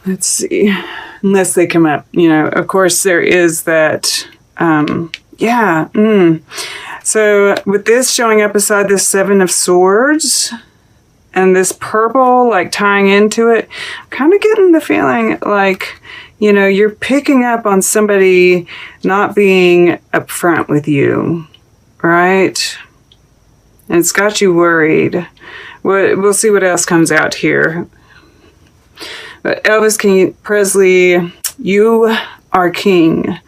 let's see, unless they come up, you know, of course there is that, So with this showing up beside this Seven of Swords and this purple, like tying into it, I'm kind of getting the feeling like, you know, you're picking up on somebody not being upfront with you, right? And it's got you worried. We'll see what else comes out here. But Elvis King Presley, you are king.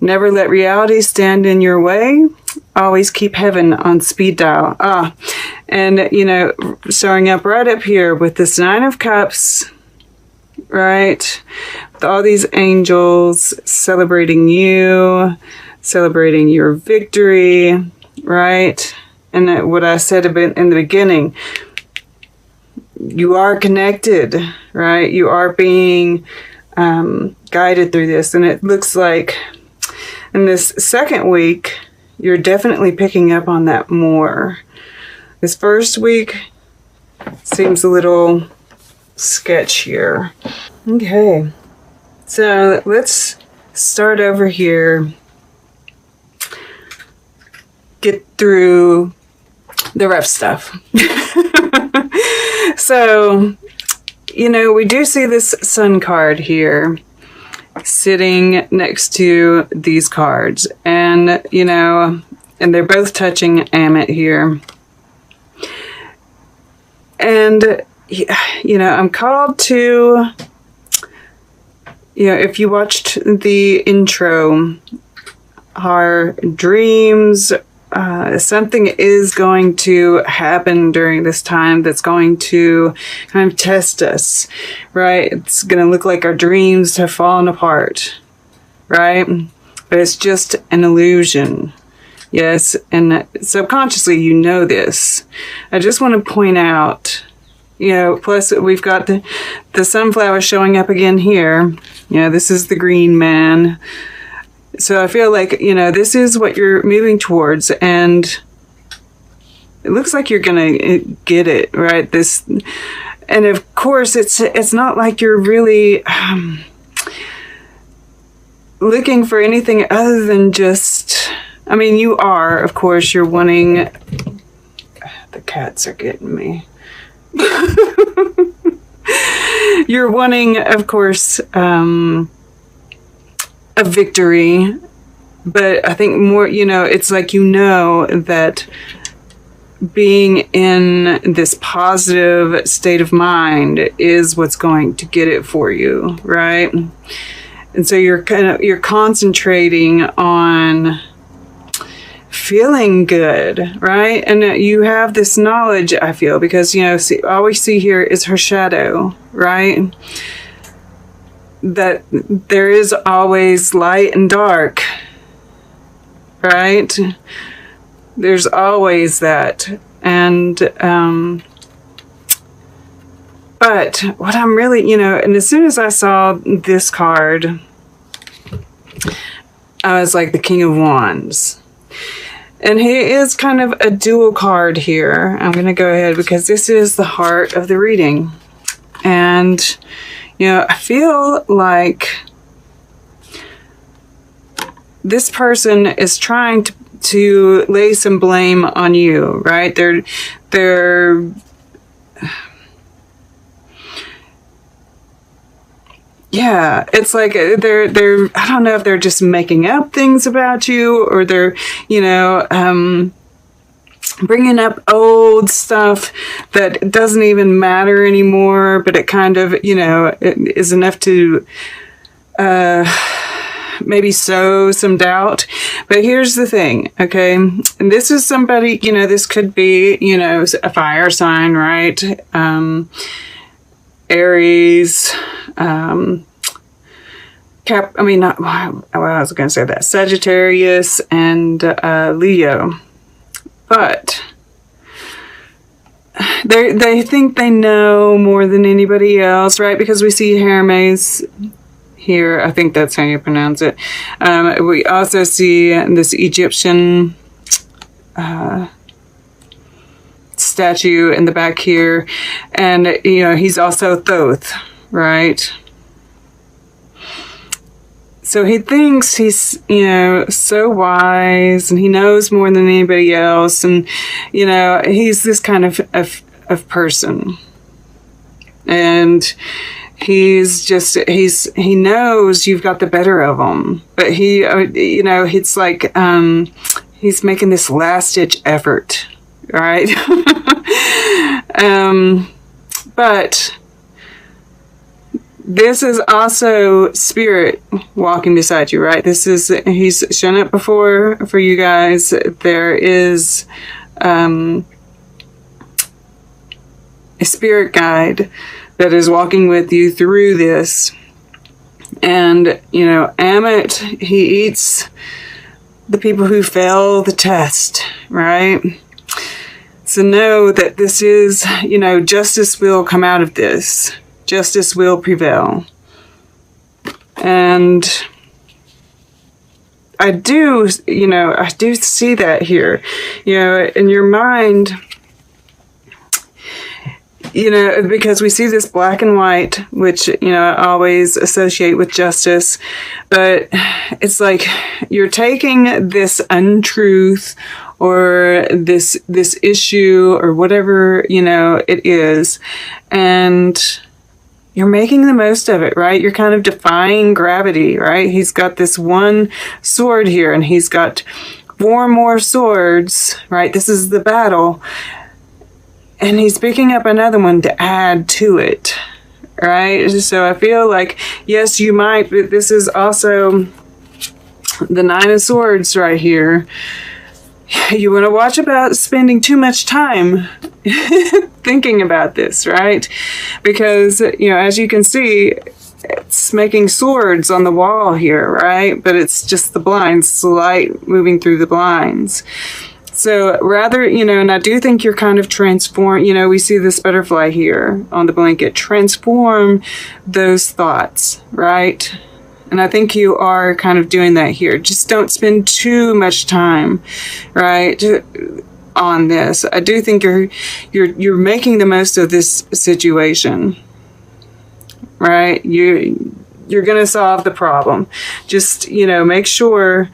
Never let reality stand in your way. Always keep heaven on speed dial. And, you know, showing up right up here with this Nine of Cups, right? With all these angels celebrating you, celebrating your victory, right? And what I said a bit in the beginning, you are connected, right? You are being guided through this. And it looks like in this second week, you're definitely picking up on that more. This first week seems a little sketchier. Okay, so let's start over here. Get through the rough stuff. So, you know, we do see this Sun card here sitting next to these cards, and you know, and they're both touching Amit here. And you know, I'm called to, you know, if you watched the intro, our dreams, something is going to happen during this time that's going to kind of test us, right? It's going to look like our dreams have fallen apart, right? But it's just an illusion. Yes, and subconsciously you know this. I just want to point out, you know, plus we've got the sunflower showing up again here. You know, this is the green man. So I feel like, you know, this is what you're moving towards, and it looks like you're going to get it, right? This, and of course, it's not like you're really looking for anything other than just, I mean, you are, of course, you're wanting, the cats are getting me. You're wanting, of course, a victory, but I think more, you know, it's like, you know, that being in this positive state of mind is what's going to get it for you, right? And so you're concentrating on feeling good, right? And you have this knowledge, I feel, because, you know, all we see here is her shadow, right? That there is always light and dark, right? There's always that. And, but what I'm really, you know, and as soon as I saw this card, I was like the King of Wands. And he is kind of a dual card here. I'm going to go ahead because this is the heart of the reading. And, you know, I feel like this person is trying to lay some blame on you, right? They're yeah, it's like they're I don't know if they're just making up things about you, or they're, you know, bringing up old stuff that doesn't even matter anymore, but it kind of, you know, it is enough to maybe sow some doubt. But here's the thing, okay? And this is somebody, you know, this could be, you know, a fire sign, right? Aries, I mean, not, well, I was going to say that, Sagittarius and Leo. But they think they know more than anybody else, right? Because we see Hermes here. I think that's how you pronounce it. We also see this Egyptian statue in the back here. And, you know, he's also Thoth, right? So he thinks he's, you know, so wise and he knows more than anybody else. And, you know, he's this kind of person. And he knows you've got the better of him. But he, you know, it's like he's making this last-ditch effort. All right? But this is also spirit walking beside you, right? He's shown up before for you guys. There is a spirit guide that is walking with you through this. And, you know, Amit, he eats the people who fail the test, right? So know that this is, you know, justice will come out of this. Justice will prevail. And I do see that here. You know, in your mind, you know, because we see this black and white, which, you know, I always associate with justice. But it's like you're taking this untruth or this issue or whatever, you know, it is, and you're making the most of it, right? You're kind of defying gravity, right? He's got this one sword here, and he's got 4 more swords, right? This is the battle. And he's picking up another one to add to it, right? So I feel like, yes, you might, but this is also the 9 of Swords right here. You want to watch about spending too much time thinking about this, right? Because, you know, as you can see, it's making swords on the wall here, right? But it's just the blinds, the light moving through the blinds. So rather, you know, and I do think you're kind of transform, you know, we see this butterfly here on the blanket, transform those thoughts, right? And I think you are kind of doing that here. Just don't spend too much time, right, on this. I do think you're making the most of this situation, right? You're going to solve the problem. Just, you know, make sure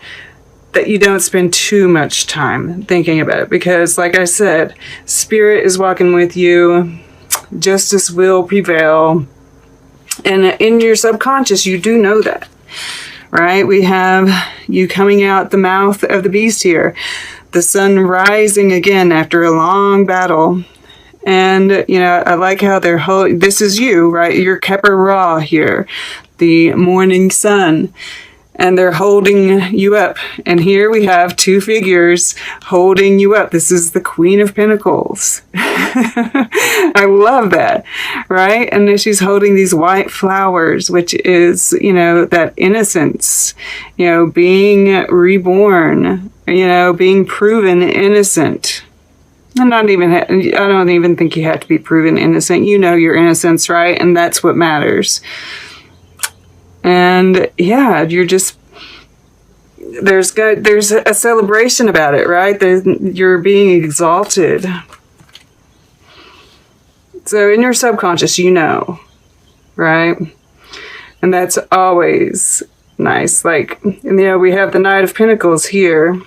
that you don't spend too much time thinking about it, because like I said, spirit is walking with you. Justice will prevail. And in your subconscious, you do know that, right? We have you coming out the mouth of the beast here. The sun rising again after a long battle. And, you know, I like how they're holding, this is you, right? You're Capricorn here, the morning sun. And they're holding you up. And here we have 2 figures holding you up. This is the Queen of Pentacles. I love that, right? And then she's holding these white flowers, which is, you know, that innocence, you know, being reborn, you know, being proven innocent. I don't even think you have to be proven innocent. You know your innocence, right? And that's what matters. And yeah, you're just, there's a celebration about it, right? You're being exalted. So in your subconscious, you know, right? And that's always nice. Like, you know, we have the Knight of Pentacles here,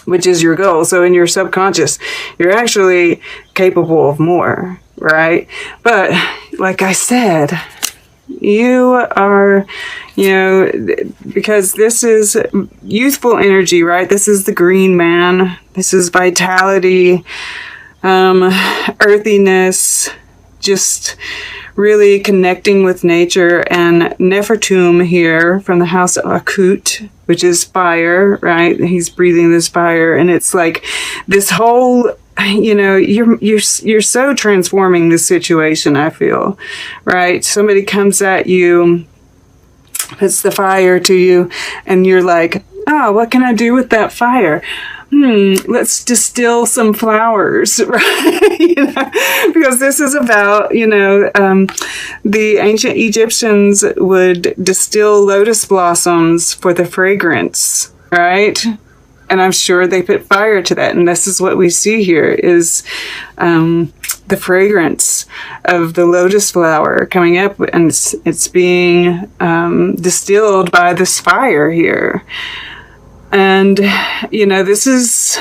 which is your goal. So in your subconscious, you're actually capable of more, right? But like I said, you are, you know, because this is youthful energy, right? This is the green man. This is vitality, earthiness, just really connecting with nature. And Nefertum here from the house of Akut, which is fire, right? He's breathing this fire. And it's like this whole, you know, you're so transforming this situation, I feel, right? Somebody comes at you, puts the fire to you, and you're like, oh, what can I do with that fire? Let's distill some flowers, right? You know, because this is about, you know, the ancient Egyptians would distill lotus blossoms for the fragrance, right? And I'm sure they put fire to that. And this is what we see here is the fragrance of the lotus flower coming up, and it's being distilled by this fire here. And, you know, this is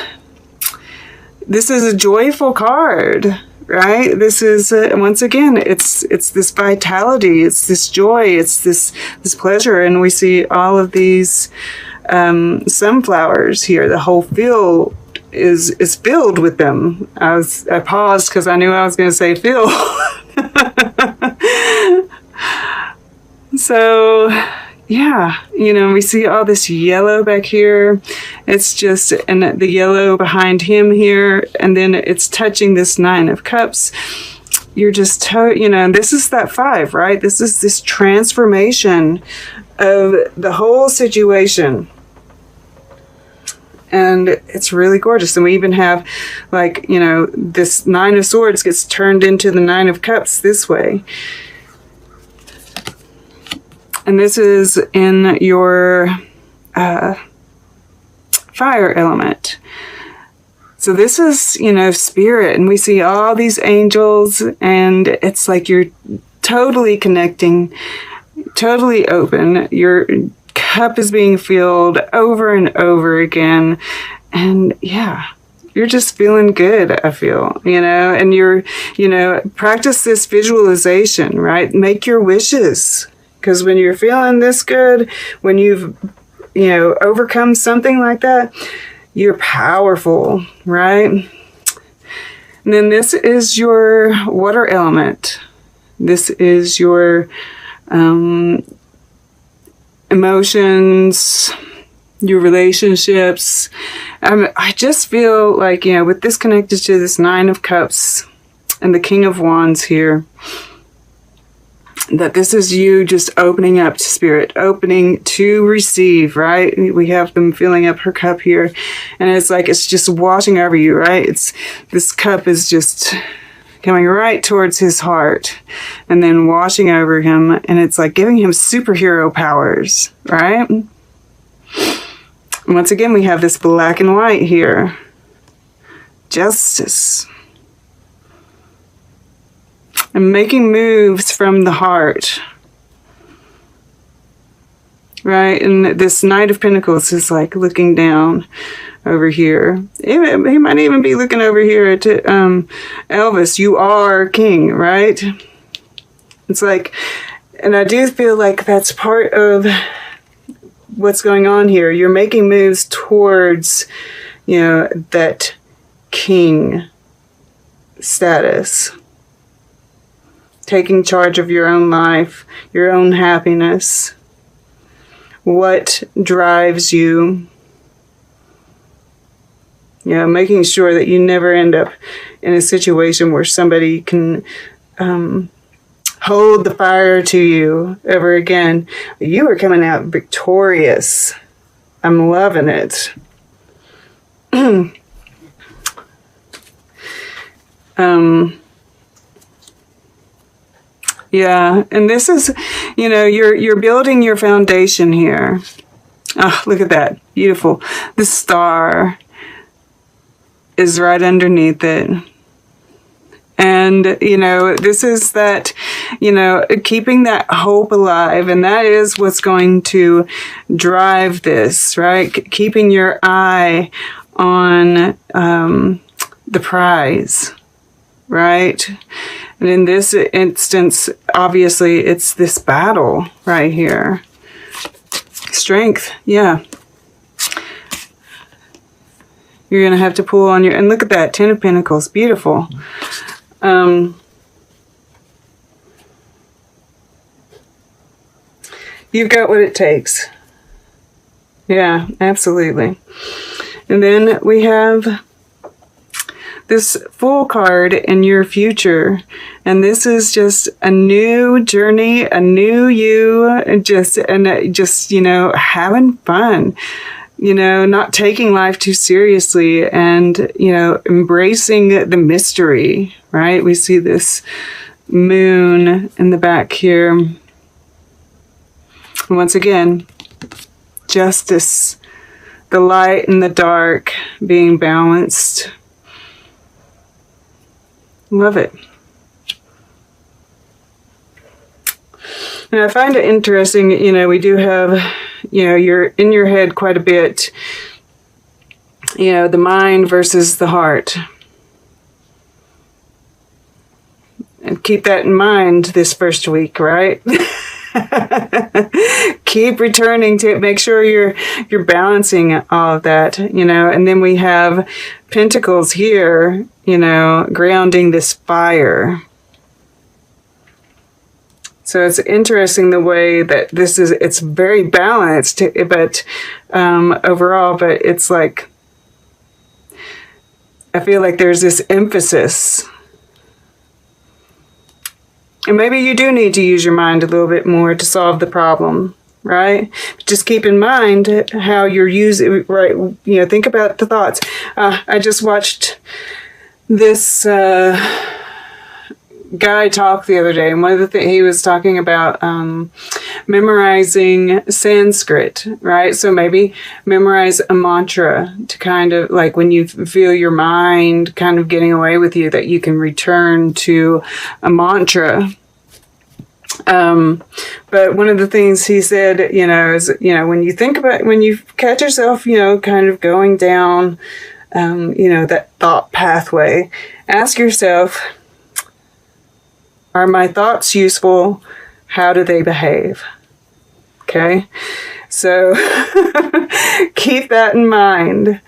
a joyful card, right? This is, once again, it's this vitality, it's this joy, it's this pleasure. And we see all of these sunflowers here. The whole field is filled with them. I paused because I knew I was going to say fill. So, yeah, you know, we see all this yellow back here. It's just, and the yellow behind him here, and then it's touching this 9 of Cups. You're just, you know, this is that 5, right? This is this transformation of the whole situation. And it's really gorgeous. And we even have, like, you know, this 9 of Swords gets turned into the 9 of Cups this way. And this is in your fire element. So this is, you know, spirit. And we see all these angels. And it's like you're totally connecting, totally open. Your cup is being filled over and over again. And yeah, you're just feeling good, I feel, you know. And you're, you know, practice this visualization, right? Make your wishes. Because when you're feeling this good, when you've, you know, overcome something like that, you're powerful, right? And then this is your water element. This is your emotions, your relationships. I just feel like, you know, with this connected to this 9 of Cups and the King of Wands here, that this is you just opening up to spirit, opening to receive, right? We have them filling up her cup here, and it's like it's just washing over you, right? It's this cup is just coming right towards his heart and then washing over him, and it's like giving him superhero powers, right? Once again, we have this black and white here. Justice. And making moves from the heart. Right? And this Knight of Pentacles is like looking down over here. He might even be looking over here at Elvis. You are king, right? It's like, and I do feel like that's part of what's going on here. You're making moves towards, you know, that king status. Taking charge of your own life, your own happiness. What drives you? You know, making sure that you never end up in a situation where somebody can hold the fire to you ever again. You are coming out victorious. I'm loving it. Yeah, and this is, you know, you're building your foundation here. Oh, look at that. Beautiful. The star is right underneath it. And, you know, this is that, you know, keeping that hope alive. And that is what's going to drive this, right? Keeping your eye on the prize, right? And in this instance, obviously, it's this battle right here. Strength, yeah. You're going to have to pull on your... And look at that, 10 of Pentacles. Beautiful. You've got what it takes. Yeah, absolutely. And then we have this Fool card in your future. And this is just a new journey, a new you, just, you know, having fun. You know, not taking life too seriously and, you know, embracing the mystery, right? We see this moon in the back here. And once again, justice, the light and the dark being balanced. Love it. And I find it interesting, you know, we do have, you know, you're in your head quite a bit, you know, the mind versus the heart. And keep that in mind this first week, right? Keep returning to it. Make sure you're balancing all of that, you know. And then we have Pentacles here, you know, grounding this fire. So it's interesting the way that this is, it's very balanced, but overall, but it's like, I feel like there's this emphasis. And maybe you do need to use your mind a little bit more to solve the problem, right? Just keep in mind how you're using, right? You know, think about the thoughts. I just watched this guy talk the other day, and one of the things he was talking about memorizing Sanskrit, right? So maybe memorize a mantra to kind of like when you feel your mind kind of getting away with you, that you can return to a mantra. But one of the things he said, you know, is, you know, when you think about, when you catch yourself, you know, kind of going down, you know, that thought pathway, ask yourself, are my thoughts useful? How do they behave? Okay, so keep that in mind.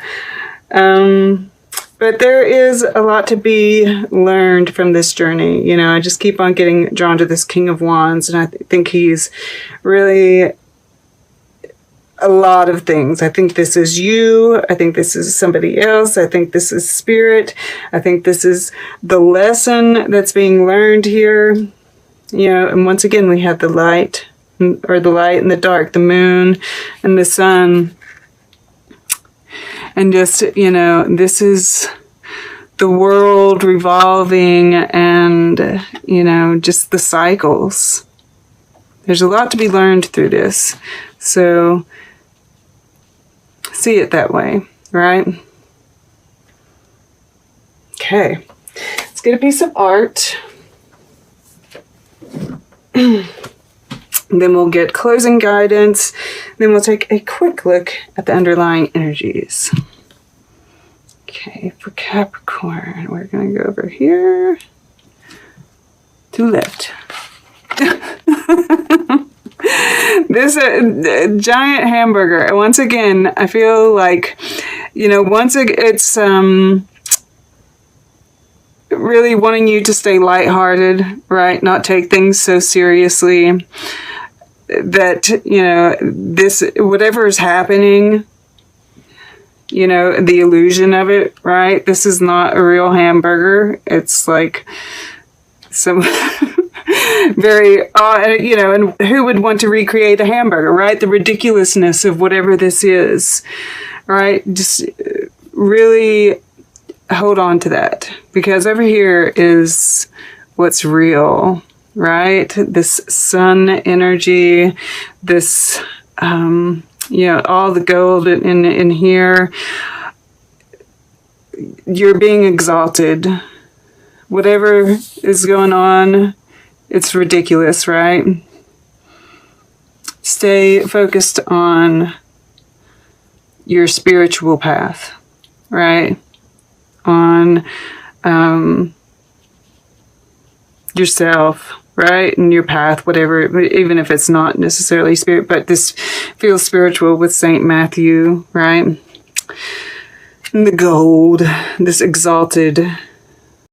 But there is a lot to be learned from this journey. You know, I just keep on getting drawn to this King of Wands, and I think he's really a lot of things. I think this is you. I think this is somebody else. I think this is spirit. I think this is the lesson that's being learned here. You know, and once again, we have the light, or the light and the dark, the moon and the sun. And just, you know, this is the world revolving, and, you know, just the cycles. There's a lot to be learned through this. So see it that way, right? Okay, let's get a piece of art. Then we'll get closing guidance. Then we'll take a quick look at the underlying energies. Okay, for Capricorn, we're going to go over here to left. This giant hamburger. Once again, I feel like, you know, it's really wanting you to stay lighthearted, right? Not take things so seriously. That, you know, this, whatever is happening, you know, the illusion of it, right? This is not a real hamburger. It's like some very, you know, and who would want to recreate a hamburger, right? The ridiculousness of whatever this is, right? Just really hold on to that, because over here is what's real, right? This sun energy, this, you know, all the gold in here. You're being exalted. Whatever is going on, it's ridiculous, right? Stay focused on your spiritual path, right? On yourself, right? And your path, whatever, even if it's not necessarily spirit, but this feels spiritual with Saint Matthew, right? And the gold, this exalted